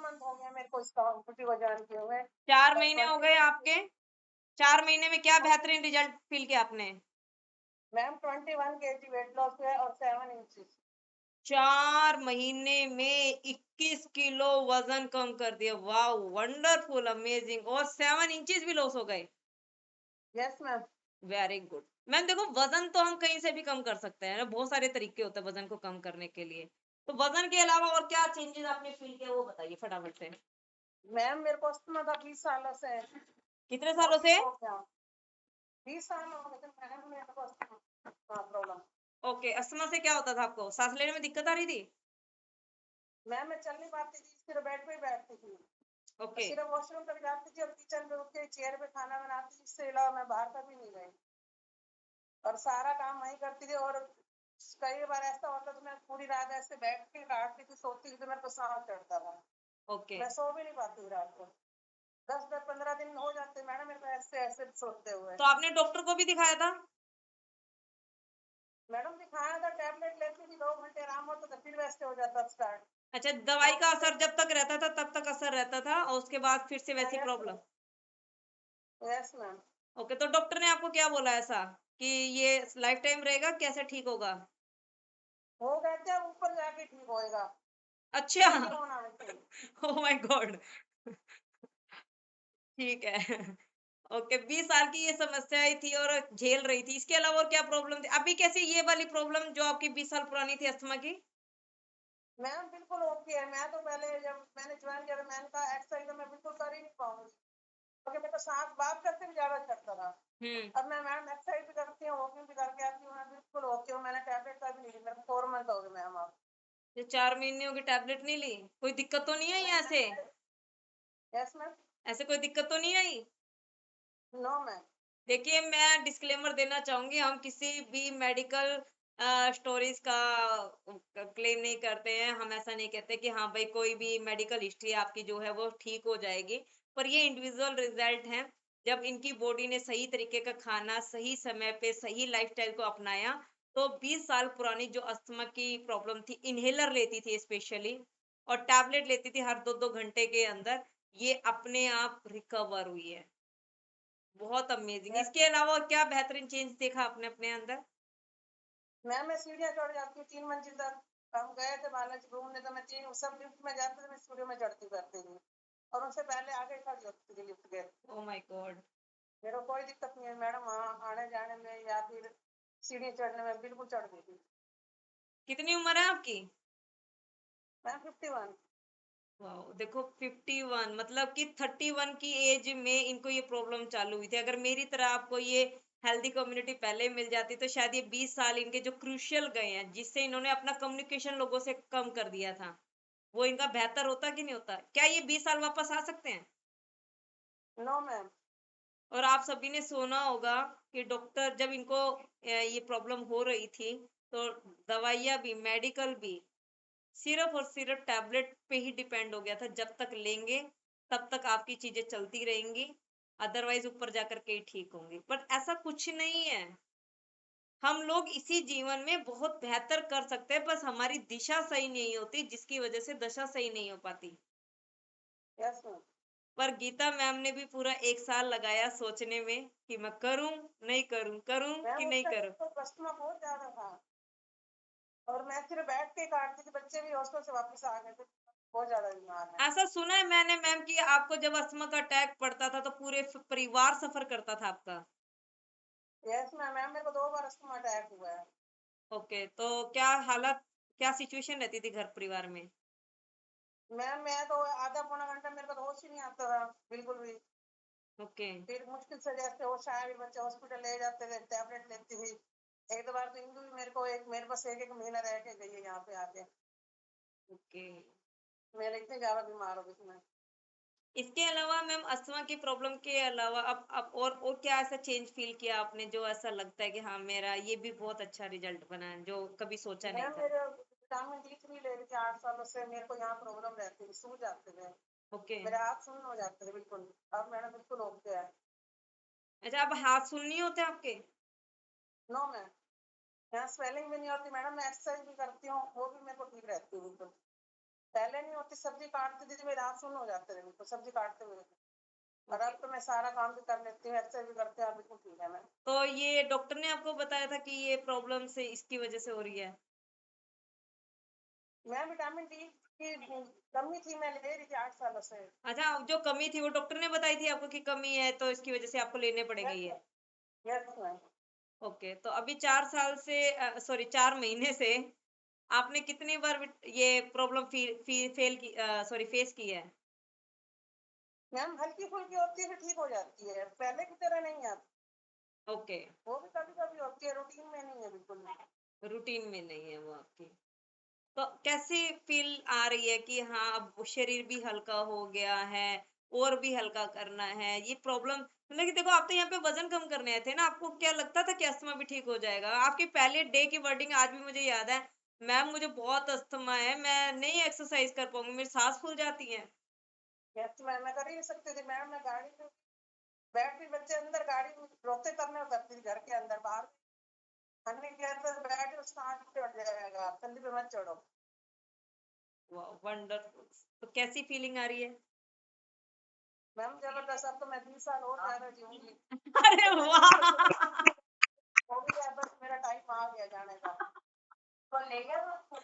Month हो गया मेरे को इसका उल्टी वजन किए हुए। 4 महीने हो गए 21 आपके? 4 महीने में क्या बेहतरीन रिजल्ट फील किया आपने? मैम 21 केजी वेट लॉस हुआ है और 7 इंचेस। 4 महीने में 21 किलो वजन कम कर दिया। वाओ! वंडरफुल, अमेजिंग, और 7 इंचेस भी लॉस हो गए। Yes ma'am. Very good. Ma'am देखो, वजन तो हम कहीं से भी कम कर सकते हैं ना, बहुत सारे तरीके होते हैं वजन को कम करने के लिए। तो वजन के अलावा और क्या चेंजेस आपने फील किया वो बताइए फटाफट से। मैम मेरे को अस्थमा था 20 सालों से। कितने वो सालों से? ठीक हो गया। 20 साल हो गए थे मैम मेरे को अस्थमा प्रॉब्लम। ओके, अस्थमा से क्या होता था आपको? सांस लेने में दिक्कत आ रही थी? मैम मैं चल नहीं पाती थी, सिर्फ बेड पे ही बैठती थी। और ओके। सिर्फ वॉशरूम तक जाती थी और किचन में उठ के चेयर पे खाना बनाती थी, इससे अलावा मैं बाहर कभी नहीं गई। और सारा काम वही करती थी। और कई बार ऐसा होता तो मैं पूरी रात ऐसे बैठ के काटती थी, सोती थी तो मेरे को सांस चढ़ता था। ओके। मैं सो भी नहीं पाती थी रात को। 10-15 दिन हो जाते मैडम मेरे को ऐसे ऐसे सोते हुए। तो आपने डॉक्टर को भी दिखाया था? मैडम दिखाया था, टैबलेट लेती थी, 2 घंटे आराम होता था, फिर वैसे हो जाता स्टार्ट। अच्छा, दवाई का असर जब तक रहता था तब तक असर रहता था और उसके बाद फिर से वैसी yes problem? Yes ma'am. Okay, तो डॉक्टर ने आपको क्या बोला ऐसा कि ये लाइफ टाइम रहेगा, कैसे ठीक होगा? हो गया क्या, ऊपर जाके ठीक होएगा, अच्छा। नीचे होना है। Oh my God. ठीक है। ओके, 20 साल की ये समस्याएं थी और झेल रही थी, इसके अलावा और क्या प्रॉब्लम थी अभी? कैसे ये वाली प्रॉब्लम जो आपकी 20 साल पुरानी थी अस्थमा की? मैम बिल्कुल ओके है। मैं तो पहले जब मैंने ज्वाइन किया तो मैंने कहा एक्सरसाइज तो मैं बिल्कुल कर ही नहीं पाऊंगी, क्योंकि मेरे को सांस बात करते भी ज्यादा चढ़ता था। हम्म। अब मैं मैम एक्सरसाइज भी करती हूँ, वॉकिंग भी करके आती हूँ, मैं बिल्कुल ओके हूँ। मैंने टैबलेट का भी नहीं ली, मेरे को 4 मंथ हो गए मैम अब। ये 4 महीने की टैबलेट नहीं ली? कोई दिक्कत तो नहीं आई ऐसे? Yes ma'am. ऐसे कोई दिक्कत तो नहीं आई? No ma'am. देखिए, मैं डिस्क्लेमर देना चाहूंगी, हम किसी भी मेडिकल स्टोरीज का क्लेम नहीं करते हैं। हम ऐसा नहीं कहते कि हाँ भाई कोई भी मेडिकल हिस्ट्री आपकी जो है वो ठीक हो जाएगी, पर ये इंडिविजुअल रिजल्ट हैं। जब इनकी बॉडी ने सही तरीके का खाना, सही समय पे सही लाइफस्टाइल को अपनाया, तो 20 साल पुरानी जो अस्थमा की प्रॉब्लम थी, इनहेलर लेती थी स्पेशली और टैबलेट लेती थी हर 2-2 घंटे के अंदर, ये अपने आप रिकवर हुई है। बहुत अमेजिंग। यस इसके अलावा और क्या बेहतरीन चेंज देखा आपने अपने अंदर? मैम। मैं सीढ़ियाँ चढ़ जाती हूँ 3 मंजिल तक। हम गए थे बालाजी घूमने तो मैं तीन सब लिफ्ट में जाते थे, मैं सीढ़ियों में चढ़ती करती थी और उनसे पहले आगे खड़ी होती थी लिफ्ट के। Oh my God! मेरे को कोई दिक्कत नहीं है मैडम, वहाँ आने जाने में या फिर सीढ़ी चढ़ने में बिल्कुल चढ़ गई थी। कितनी उम्र है आपकी? मैम 51। वाओ! देखो, 51 मतलब कि 31 की एज में इनको ये प्रॉब्लम चालू हुई थी। अगर मेरी तरह आपको ये हेल्दी कम्युनिटी पहले मिल जाती तो शायद ये 20 साल इनके जो क्रूशियल गए हैं, जिससे इन्होंने अपना कम्युनिकेशन लोगों से कम कर दिया था, वो इनका बेहतर होता कि नहीं होता? क्या ये 20 साल वापस आ सकते हैं? No ma'am. और आप सभी ने सुना होगा कि डॉक्टर जब इनको ये प्रॉब्लम हो रही थी, तो दवाइयाँ भी, मेडिकल भी सिर्फ और सिर्फ टैबलेट पे ही डिपेंड हो गया था। जब तक लेंगे तब तक आपकी चीजें चलती रहेंगी, अदरवाइज ऊपर जाकर के ही ठीक होंगी। बट ऐसा कुछ नहीं है। हम लोग इसी जीवन में बहुत बेहतर कर सकते हैं, बस हमारी दिशा सही नहीं होती, जिसकी वजह से दशा सही नहीं हो पाती। Yes ma'am. पर गीता मैम ने भी पूरा 1 साल लगाया सोचने में कि मैं करूं, नहीं करूं, करूं कि मैम उस नहीं टाइम करूं। तो कस्टमर बहुत ज्यादा था और मैं सिर्फ बैठ के काटती थी, बच्चे भी हॉस्टल से वापस आ गए थे, बहुत ज्यादा बीमार है। ऐसा सुना है मैंने मैम कि आपको जब अस्थमा का अटैक पड़ता था तो पूरे परिवार सफर करता था आपका। Yes ma'am. मैम मेरे को 2 बार अस्थमा अटैक हुआ है। ओके, तो क्या हालत, क्या सिचुएशन रहती थी घर परिवार में? मैम मैं तो आधा पौना घंटा मेरे को तो होश ही नहीं आता था बिल्कुल भी। ओके। फिर मुश्किल से जैसे होश आया, फिर बच्चे हॉस्पिटल ले जाते थे, टैबलेट लेती थी। एक दो बार तो इंदु भी मेरे पास एक एक महीना रह के गई है यहाँ पे आके। ओके। मेरे इतने ज्यादा बीमार हो गई थी मैं। इसके अलावा मैम अस्थमा की प्रॉब्लम के अलावा अब और क्या ऐसा चेंज फील किया आपने जो ऐसा लगता है कि हाँ मेरा ये भी बहुत अच्छा रिजल्ट बना है जो कभी सोचा नहीं मैम था? मेरे विटामिन D3 ले रही थी 8 सालों से, मेरे को यहाँ प्रॉब्लम रहती थी, सूज जाते थे, ओके। मेरे हाथ सुन्न हो जाते थे बिल्कुल। अब मैंने बिल्कुल ओके है। अच्छा, अब हाथ सुन नहीं होते आपके? No ma'am. यहाँ स्वेलिंग भी नहीं होती मैडम, मैं एक्सरसाइज भी करती हूँ, वो भी मेरे को ठीक रहती है बिल्कुल। पहले नहीं होती, सब्जी काटती थी, मेरे हाथ सुन्न हो जाते थे बिल्कुल सब्जी काटते हुए। और अब तो मैं सारा काम भी कर लेती हूँ, ऐसे भी करते हैं, बिल्कुल ठीक है मैं। तो ये डॉक्टर ने आपको बताया था कि ये प्रॉब्लम से इसकी वजह से हो रही है? मैं विटामिन डी की कमी थी, मैं ले रही थी 8 सालों से। अच्छा, जो कमी थी वो डॉक्टर ने बताई थी आपको कि कमी है, तो इसकी वजह से आपको लेने पड़ेंगे यस ये? Yes ma'am. ओके, तो अभी 4 साल से सॉरी 4 महीने से आपने कितनी बार ये प्रॉब्लम फेस की है? मैम हल्की फुल्की होती है, फिर ठीक हो जाती है, पहले की तरह नहीं आती। ओके, वो भी कभी कभी होती है, रूटीन में नहीं है बिल्कुल भी। रूटीन में नहीं है वो आपकी। तो कैसी फील आ रही है कि हाँ अब वो शरीर भी हल्का हो गया है और भी हल्का करना है? ये प्रॉब्लम मतलब कि देखो, आप तो यहाँ पे वजन कम करने आए थे ना, आपको क्या लगता था कि अस्थमा भी ठीक हो जाएगा? आपकी पहले डे की वर्डिंग आज भी मुझे याद है, मैम मुझे बहुत अस्थमा है, मैं नहीं एक्सरसाइज कर पाऊंगी, मेरी सांस फूल जाती है। यस मैम, मैं कर ही नहीं सकती थी मैम, मैं गाड़ी में बैठ भी, बच्चे अंदर गाड़ी में रोते तब मैं उतरती थी घर के अंदर। बाहर हमने किया तो बैठ, उसका हाथ चढ़ जाएगा, कंधे पे मत चढ़ो। वाह, वंडरफुल। तो कैसी फीलिंग आ रही है? मैम जबरदस्त, अब तो मैं 20 साल और ज्यादा जीऊंगी। अरे तो मैंने वाह, हो गया, बस मेरा टाइम आ गया जाने का। तो ले गया तो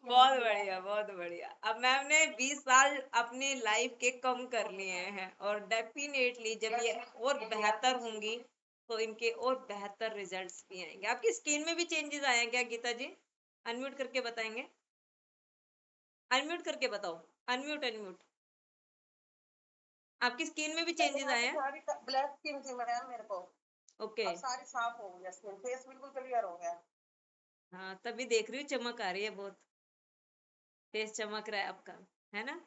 बहुत बढ़िया, बहुत बढ़िया। अब मैम ने 20 साल अपनी लाइफ के कम कर लिए हैं और डेफिनेटली जब ये और बेहतर होंगी तो इनके और बेहतर रिजल्ट्स भी आएंगे। आपकी स्किन में भी चेंजेस आए हैं क्या गीता जी? अनम्यूट करके बताएंगे, अनम्यूट करके बताओ, अनम्यूट अनम्यूट। आपकी स्किन में भी चेंजेस आए हैं? सारी ब्लैक स्किन थी मैम मेरे को, ओके, अब सारी साफ हो गई स्किन, फेस बिल्कुल क्लियर हो गया। हाँ तभी देख रही हूँ चमक आ रही है बहुत, फेस चमक रहा है आपका, है ना?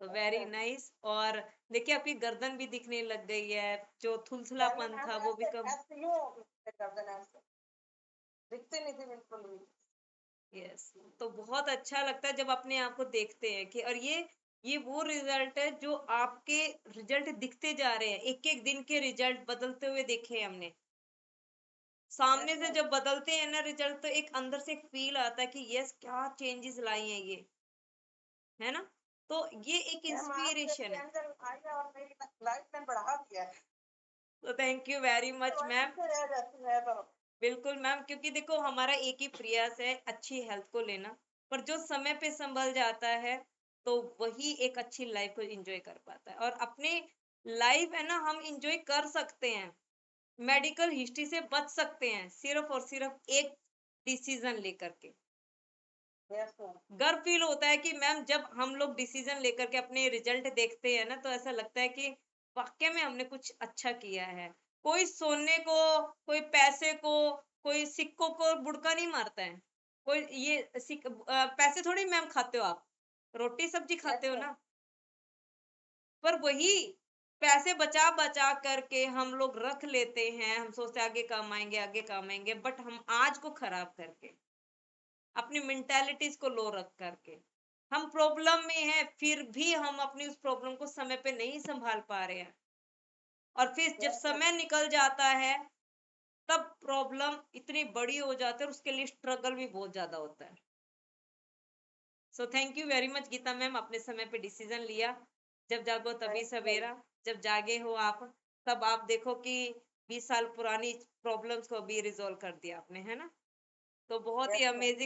तो वेरी नाइस। और देखिए आपकी गर्दन भी दिखने लग गई है, जो पहले थुलथुलापन मैम था वो भी ऐसे कम। ऐसे यूं हो गई थी गर्दन, ऐसे दिखती नहीं थी बिल्कुल भी। यस, तो बहुत अच्छा लगता है जब अपने आप को देखते हैं कि और ये वो रिजल्ट है जो आपके रिजल्ट दिखते जा रहे हैं, एक एक दिन के रिजल्ट बदलते हुए देखे हैं हमने। सामने यस से मैम। जब बदलते हैं ना रिजल्ट, तो एक अंदर से एक फील आता है कि यस क्या चेंजेस लाई हैं ये, है ना? तो ये एक मैम आप इंस्पिरेशन जैसे है। एंजल आई है और मेरी लाइफ में बढ़ा दिया है। तो थैंक यू वेरी तो मच वहीं मैम। से रह जाती है तो। बिल्कुल मैम, क्योंकि देखो हमारा एक ही प्रयास है अच्छी हेल्थ को लेना, पर जो समय पे संभल जाता है तो वही एक अच्छी लाइफ को एंजॉय कर पाता है। और अपने लाइफ है ना, हम एंजॉय कर सकते हैं, मेडिकल हिस्ट्री से बच सकते हैं, सिर्फ और सिर्फ एक डिसीजन लेकर के। Yes ma'am. गर्व फील होता है कि मैम जब हम लोग डिसीजन लेकर के अपने रिजल्ट देखते हैं ना, तो ऐसा लगता है कि वाकई में हमने कुछ अच्छा किया है। कोई सोने को, कोई पैसे को, कोई सिक्कों को बुड़का नहीं मारता है। कोई ये पैसे थोड़ी मैम खाते हो आप, रोटी सब्जी खाते यस हो मैम। ना। पर वही पैसे बचा बचा करके हम लोग रख लेते हैं, हम सोचते हैं आगे काम आएंगे, बट हम आज को खराब करके, अपनी मेंटालिटीज को लो रख करके, हम प्रॉब्लम में हैं, फिर भी हम अपनी उस प्रॉब्लम को समय पे नहीं संभाल पा रहे हैं। और फिर जब यस मैम। समय निकल जाता है तब प्रॉब्लम इतनी बड़ी हो जाती है और उसके लिए स्ट्रगल भी बहुत ज्यादा होता है। So thank you very much Geeta ma'am, अपने समय पे डिसीजन लिया। जब जागो तभी थैंक यू। सवेरा, जब जागे हो आप तब आप देखो कि 20 साल पुरानी प्रॉब्लम्स को भी रिजॉल्व कर दिया आपने, है ना? तो बहुत ही यस मैम। अमेजिंग